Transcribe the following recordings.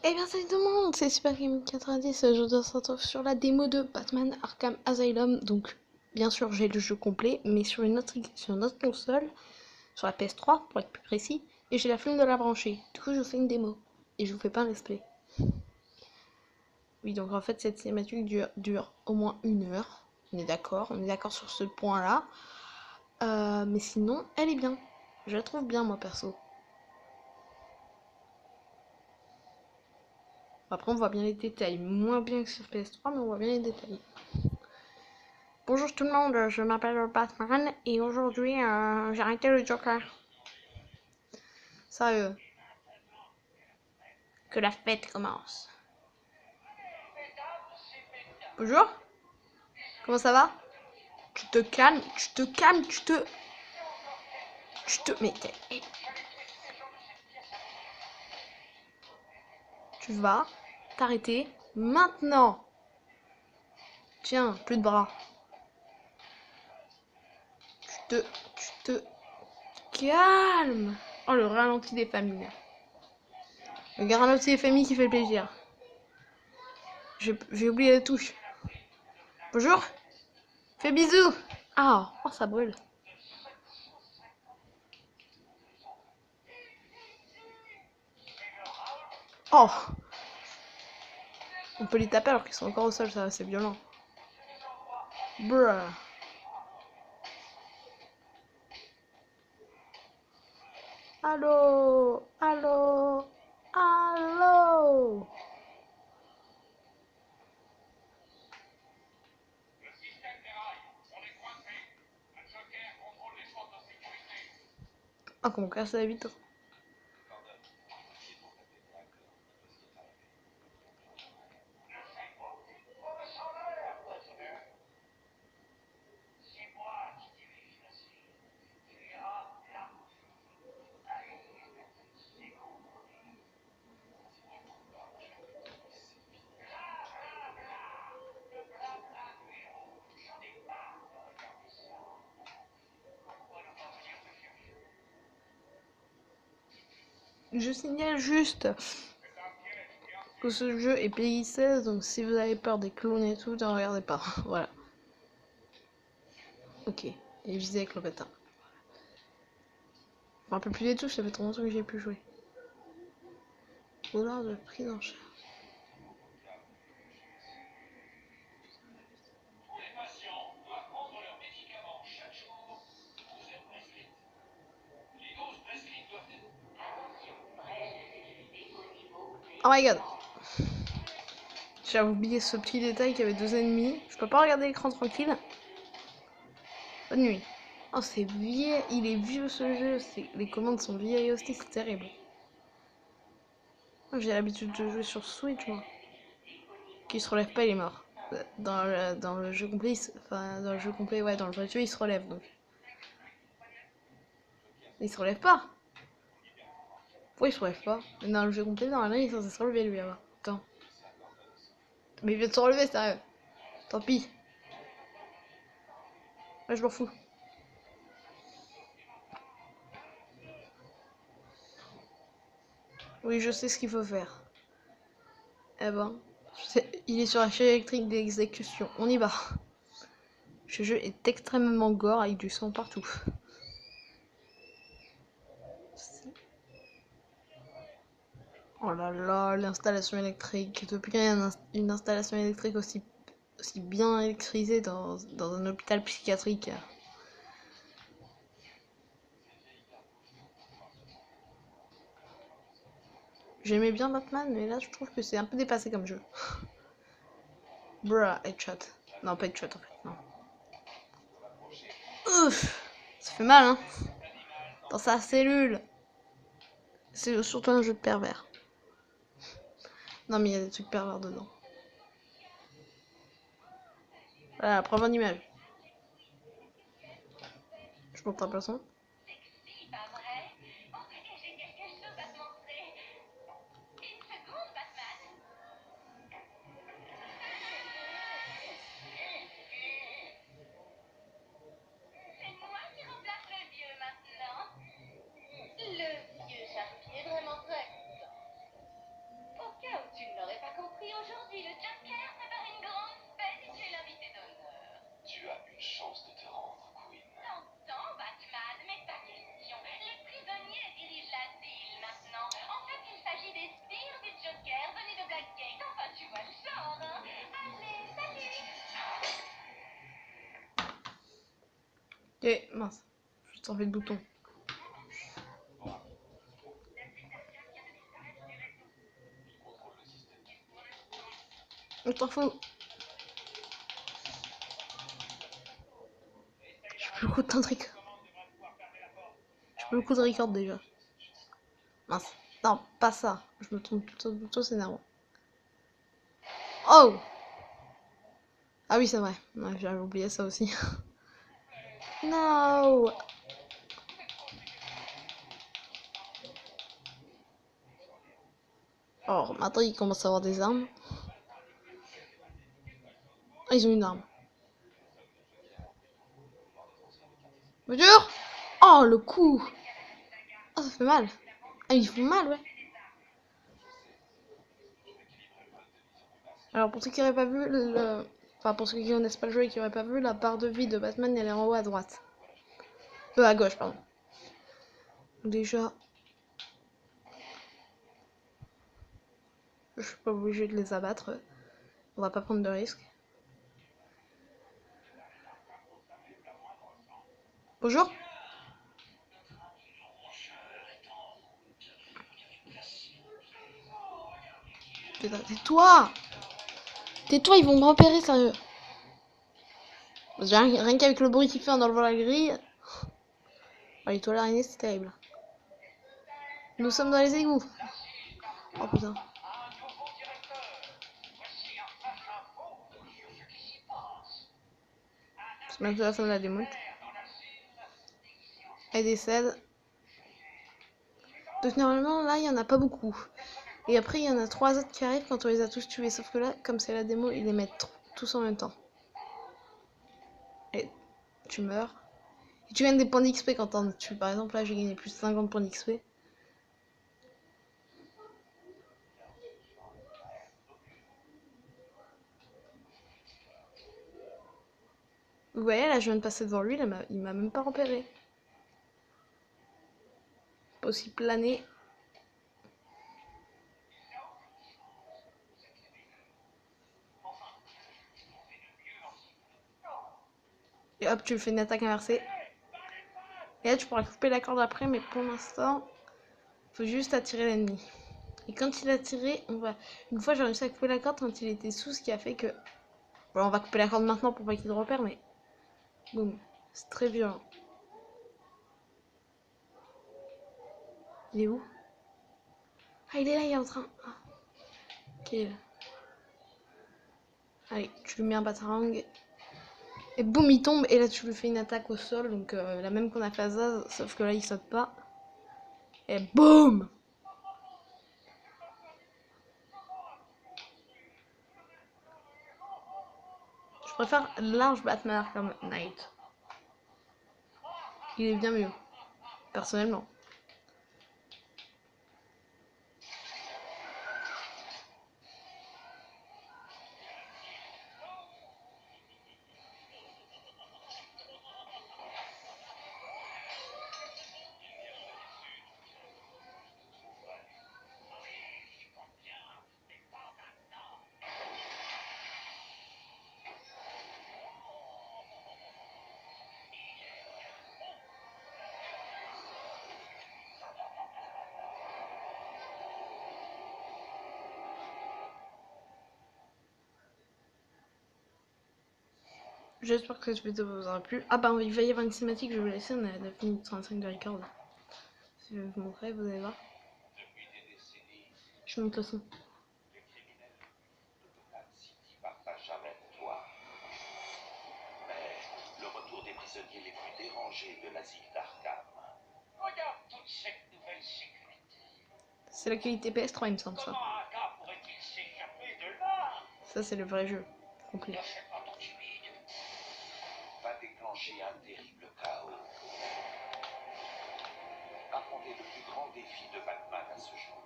Eh bien salut tout le monde, c'est Super Game 90, je dois se retrouve sur la démo de Batman Arkham Asylum. Donc bien sûr j'ai le jeu complet, mais sur une autre console, sur la PS3 pour être plus précis, et j'ai la flemme de la brancher. Du coup je vous fais une démo, et je vous fais pas un let's play. Oui, donc en fait cette cinématique dure au moins 1 heure, on est d'accord sur ce point là. Mais sinon elle est bien, je la trouve bien moi perso. Après on voit bien les détails, moins bien que sur PS3 mais on voit bien les détails. Bonjour tout le monde, je m'appelle Batman et aujourd'hui j'ai arrêté le Joker. Sérieux, que la fête commence. Bonjour, comment ça va? Tu te calmes, tu te calmes, Mais tu vas t'arrêter maintenant. Tiens, plus de bras. Tu te calmes. Oh, le ralenti des familles. Le ralenti des familles qui fait plaisir. J'ai oublié la touche. Bonjour, fais bisous. Ah, oh, ça brûle. Oh, on peut les taper alors qu'ils sont encore au sol, ça c'est violent. Bruh. Allô, allô, allô. Ah, qu'on casse la vitre. Je signale juste que ce jeu est PI 16, donc si vous avez peur des clones et tout, ne regardez pas. Voilà. Ok. Et visez avec le bâtard. Je me rappelle plus des touches, ça fait trop longtemps que j'ai pu jouer. Dollar de prise en charge. Oh my god. J'avais oublié ce petit détail qu'il y avait deux ennemis. Je peux pas regarder l'écran tranquille. Bonne nuit. Oh, c'est vieux. Il est vieux ce jeu. Les commandes sont vieilles aussi, c'est terrible. J'ai l'habitude de jouer sur Switch, moi. Qui se relève pas, il est mort. Dans le jeu complet, enfin, dans le jeu complet, ouais, dans le vrai jeu, il se relève, donc. Il se relève pas. Pourquoi il se relève pas? Dans le jeu complet, normalement, il est censé se relever, lui, là-bas. Attends. Mais il vient de se relever, sérieux. Tant pis. Ouais, je m'en fous. Oui, je sais ce qu'il faut faire. Eh ben, il est sur la chaîne électrique d'exécution. On y va. Ce jeu est extrêmement gore avec du sang partout. Oh là là, l'installation électrique. Depuis qu'il y a une installation électrique aussi bien électrisée dans un hôpital psychiatrique. J'aimais bien Batman, mais là je trouve que c'est un peu dépassé comme jeu. Bruh, headshot. Non, pas headshot en fait, non. Ouf, ça fait mal, hein. Dans sa cellule. C'est surtout un jeu de pervers. Non, mais il y a des trucs pervers dedans. Voilà, preuve en image. Je montre un peu le son. le Joker prépare une grande fête et tu es l'invité d'honneur. Tu as une chance de te rendre, Queen. T'entends, Batman, mais pas question. Les prisonniers dirigent l'asile maintenant. En fait, il s'agit des sbires du Joker venus de Blackgate. Enfin, tu vois le genre, hein. Allez, salut. Eh, mince. Je t'en fais le bouton. On t'en fout. J'ai plus beaucoup de temps de record. J'ai plus beaucoup de record déjà. Mince. Non, pas ça. Je me trompe tout le temps, c'est énervant. Oh! Ah oui, c'est vrai. Ouais, j'avais oublié ça aussi. No! Alors, maintenant, ils commencent à avoir des armes. Ah, ils ont une arme. Mesure! Oh, le coup! Oh, ça fait mal. Ah, ils font mal, ouais. Alors, pour ceux qui n'auraient pas vu le... Enfin, pour ceux qui connaissent pas le jeu et qui n'auraient pas vu, la barre de vie de Batman, elle est en haut à droite. À gauche, pardon. Déjà... Je suis pas obligée de les abattre. On va pas prendre de risques. Bonjour. Putain, tais-toi! Tais-toi, ils vont me repérer, sérieux. Rien qu'avec le bruit qu'il fait en enlevant la grille. Oh, les toiles araignées, c'est terrible. Nous sommes dans les égouts. Oh putain. C'est bientôt la fin de la démo. Elle décède. Donc normalement, là, il y en a pas beaucoup. Et après, il y en a 3 autres qui arrivent quand on les a tous tués. Sauf que là, comme c'est la démo, ils les mettent tous en même temps. Et tu meurs. Et tu gagnes des points d'XP quand t'en tues. Par exemple, là, j'ai gagné plus de 50 points d'XP. Vous voyez, là, je viens de passer devant lui. Il m'a même pas repéré. Pas aussi planer. Et hop, tu lui fais une attaque inversée. Et là, tu pourras couper la corde après, mais pour l'instant, faut juste attirer l'ennemi. Et quand il a tiré, on va... Une fois, j'ai réussi à couper la corde quand il était sous, ce qui a fait que... Bon, on va couper la corde maintenant pour pas qu'il le repère, mais... Boum. C'est très violent. Il est où? Ah, il est là, il est en train... Ah. Ok. Allez, tu lui mets un batarang. Et boum, il tombe, et là, tu lui fais une attaque au sol, donc la même qu'on a fait à Zaz, sauf que là, il saute pas. Et boum! Je préfère large Batman comme Knight. Il est bien mieux, personnellement. J'espère que cette vidéo vous aura plu. Ah bah il va y avoir une cinématique, je vais vous laisser, on est à 9 minutes 35 de record. Si je vais vous montrer, vous allez voir. Je monte le son. Le retour des prisonniers les plus dérangés de l'asile d'Arkham. Regarde toute cette nouvelle sécurité. C'est la qualité PS3, il me semble ça. Comment un gars pourrait-il s'échapper de là? Ça c'est le vrai jeu, complet. Ne fais pas ton timide. Va déclencher un terrible chaos. Affronter le plus grand défi de Batman à ce jour.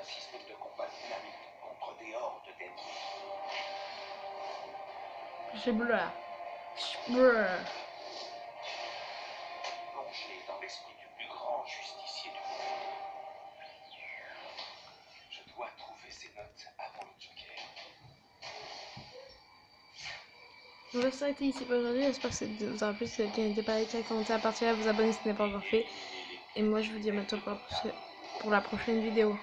système de combat dynamique contre des hordes d'ennemis. C'est bleu. Bleu. Plongé dans l'esprit du plus grand justicier du monde. Je dois trouver ces notes avant le Joker. On va s'arrêter ici pour aujourd'hui. J'espère que ça vous aura plu. Si vous n'avez pas liké, commenter, à partir, à vous abonner si ce n'est pas encore fait. Et moi, je vous dis à bientôt pour la prochaine vidéo.